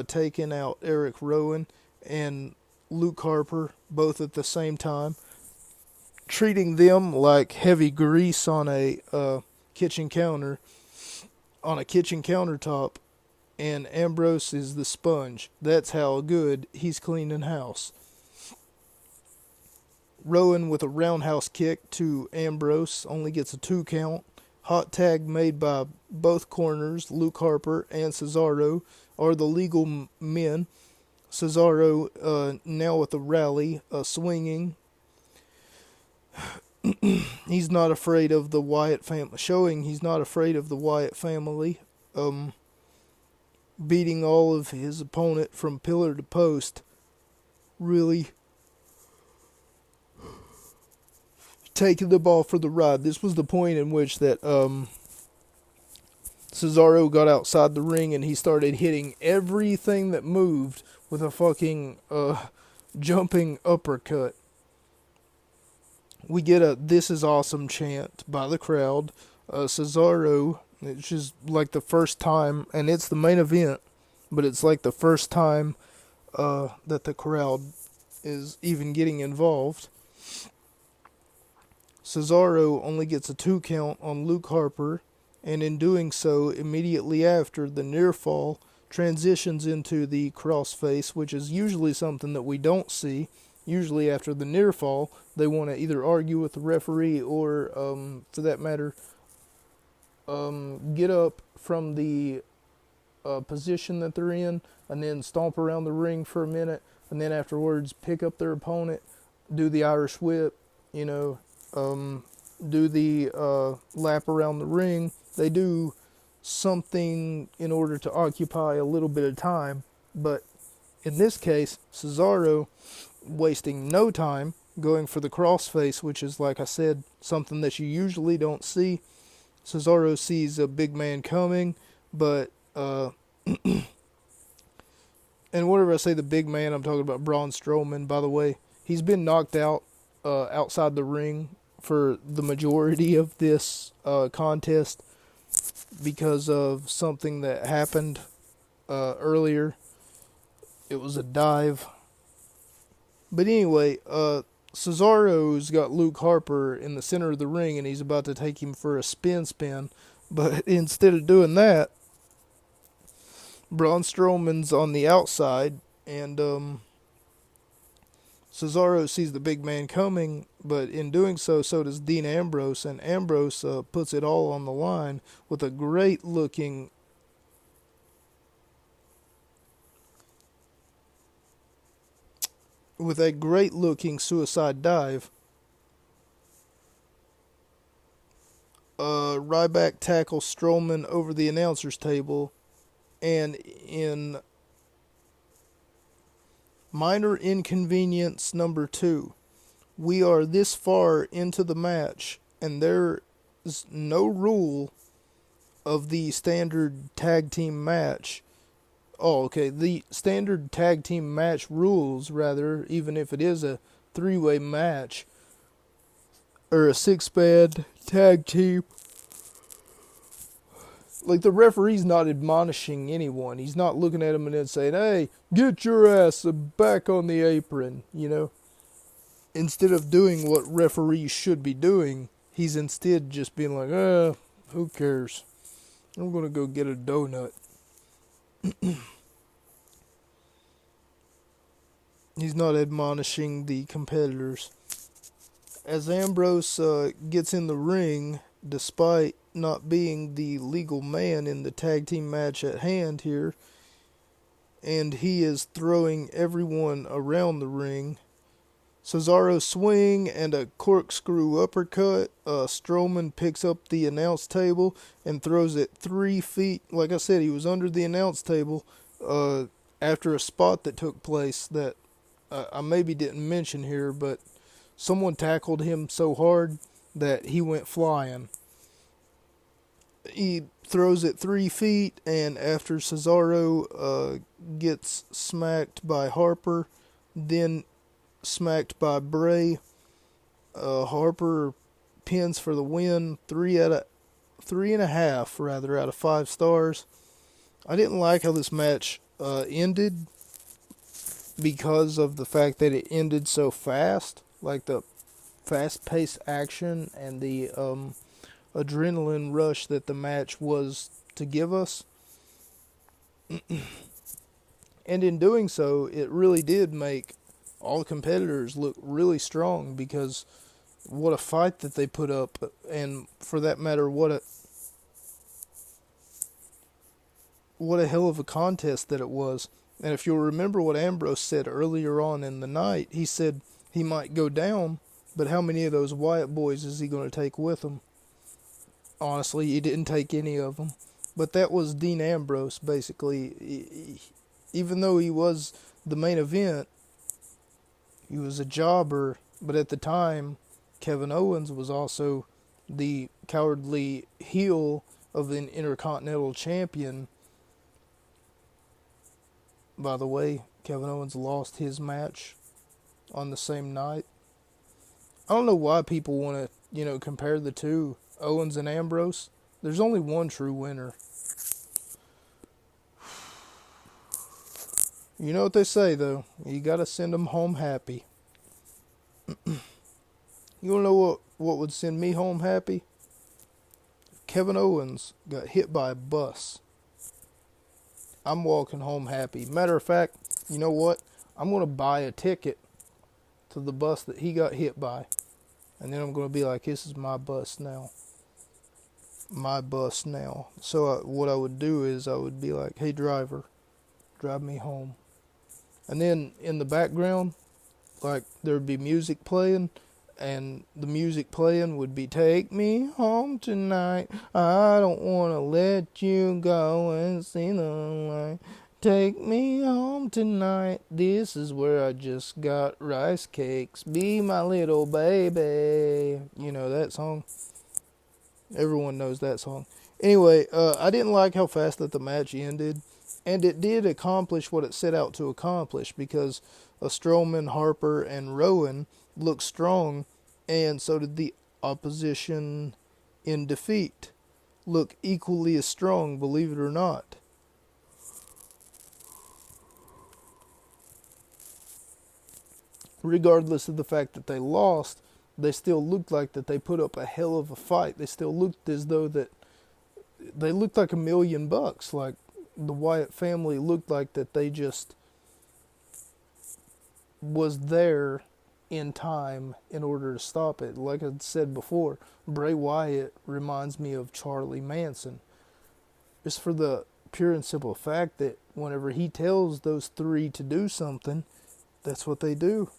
taking out Eric Rowan and Luke Harper, both at the same time, treating them like heavy grease on a kitchen countertop, and Ambrose is the sponge. That's how good he's cleaning house. Rowan with a roundhouse kick to Ambrose, only gets a 2 count. Hot tag made by both corners. Luke Harper and Cesaro are the legal men. Cesaro now with a rally, swinging. He's not afraid of the Wyatt family. Showing he's not afraid of the Wyatt family. Beating all of his opponent from pillar to post. Really taking the ball for the ride. This was the point in which that Cesaro got outside the ring and he started hitting everything that moved with a fucking jumping uppercut. We get a "This is awesome" chant by the crowd. Cesaro, it's just like the first time, and it's the main event, but it's like the first time that the crowd is even getting involved. Cesaro only gets a 2 count on Luke Harper, and in doing so, immediately after, the near fall transitions into the crossface, which is usually something that we don't see. Usually after the near fall, they want to either argue with the referee or, for that matter, get up from the position that they're in, and then stomp around the ring for a minute, and then afterwards pick up their opponent, do the Irish whip, you know, do the lap around the ring. They do something in order to occupy a little bit of time. But in this case, Cesaro wasting no time going for the crossface, which is, like I said, something that you usually don't see. Cesaro sees a big man coming, but and whenever I say the big man, I'm talking about Braun Strowman, by the way. He's been knocked out outside the ring for the majority of this contest because of something that happened earlier. It was a dive. But anyway, Cesaro's got Luke Harper in the center of the ring, and he's about to take him for a spin. But instead of doing that, Braun Strowman's on the outside, and Cesaro sees the big man coming, but in doing so, so does Dean Ambrose, and Ambrose puts it all on the line with a great looking suicide dive. Ryback tackles Strowman over the announcer's table, and in minor inconvenience number 2, we are this far into the match, and there is no rule of the standard tag team match. Oh, okay, the standard tag team match rules, rather, even if it is a 3-way match, or a 6-man tag team. Like, the referee's not admonishing anyone. He's not looking at him and then saying, hey, get your ass back on the apron, you know. Instead of doing what referees should be doing, he's instead just being like, who cares? I'm going to go get a donut. He's not admonishing the competitors. As Ambrose gets in the ring, despite not being the legal man in the tag team match at hand here, and he is throwing everyone around the ring. Cesaro swing and a corkscrew uppercut. Strowman picks up the announce table and throws it 3 feet. Like I said, he was under the announce table after a spot that took place that I maybe didn't mention here, but someone tackled him so hard that he went flying. He throws it 3 feet, and after Cesaro gets smacked by Harper, then smacked by Bray, Harper pins for the win. 3.5 rather out of 5 stars. I didn't like how this match ended because of the fact that it ended so fast, like the fast-paced action and the adrenaline rush that the match was to give us. And in doing so, it really did make all the competitors look really strong, because what a fight that they put up, and for that matter, what a hell of a contest that it was. And if you'll remember what Ambrose said earlier on in the night, he said he might go down, but how many of those Wyatt boys is he going to take with him? Honestly, he didn't take any of them. But that was Dean Ambrose, basically. Even though he was the main event, he was a jobber. But at the time, Kevin Owens was also the cowardly heel of an Intercontinental Champion. By the way, Kevin Owens lost his match on the same night. I don't know why people want to, compare the two, Owens and Ambrose. There's only one true winner. You know what they say, though. You gotta send them home happy. You wanna know what would send me home happy? Kevin Owens got hit by a bus. I'm walking home happy. Matter of fact, you know what? I'm going to buy a ticket to the bus that he got hit by. And then I'm going to be like, this is my bus now. My bus now. So what I would do is I would be like, hey driver, drive me home. And then in the background, like, there would be music playing. and the music playing would be "Take Me Home Tonight, I don't wanna let you go and see the light. Take me home tonight, this is where I just got rice cakes, be my little baby." You know that song? Everyone knows that song. Anyway, I didn't like how fast that the match ended, and it did accomplish what it set out to accomplish, because Strowman, Harper, and Rowan looked strong, and so did the opposition in defeat. Look equally as strong, believe it or not. Regardless of the fact that they lost, they still looked like that they put up a hell of a fight. They still looked as though that they looked like $1,000,000. Like the Wyatt family looked like that they just was there in time in order to stop it. Like I said before, Bray Wyatt reminds me of Charlie Manson. Just for the pure and simple fact that whenever he tells those three to do something, that's what they do.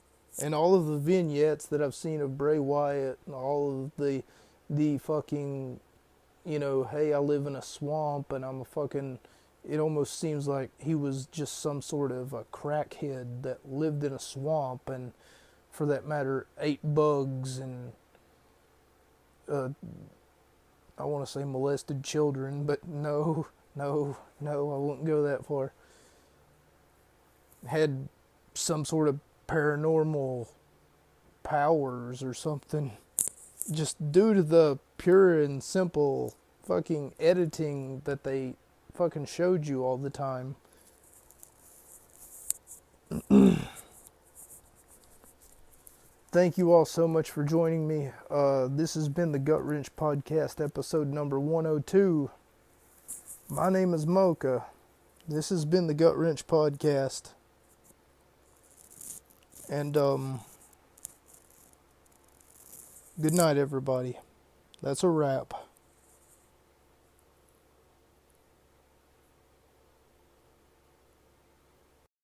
And all of the vignettes that I've seen of Bray Wyatt, and all of the fucking, hey, I live in a swamp and I'm a fucking, it almost seems like he was just some sort of a crackhead that lived in a swamp and, for that matter, ate bugs and, I want to say molested children, but no, I won't go that far. Had some sort of paranormal powers or something, just due to the pure and simple fucking editing that they fucking showed you all the time. Thank you all so much for joining me. This has been the Gut Wrench Podcast, episode number 102. My name is Mocha. This has been the Gut Wrench Podcast. And, good night, everybody. That's a wrap.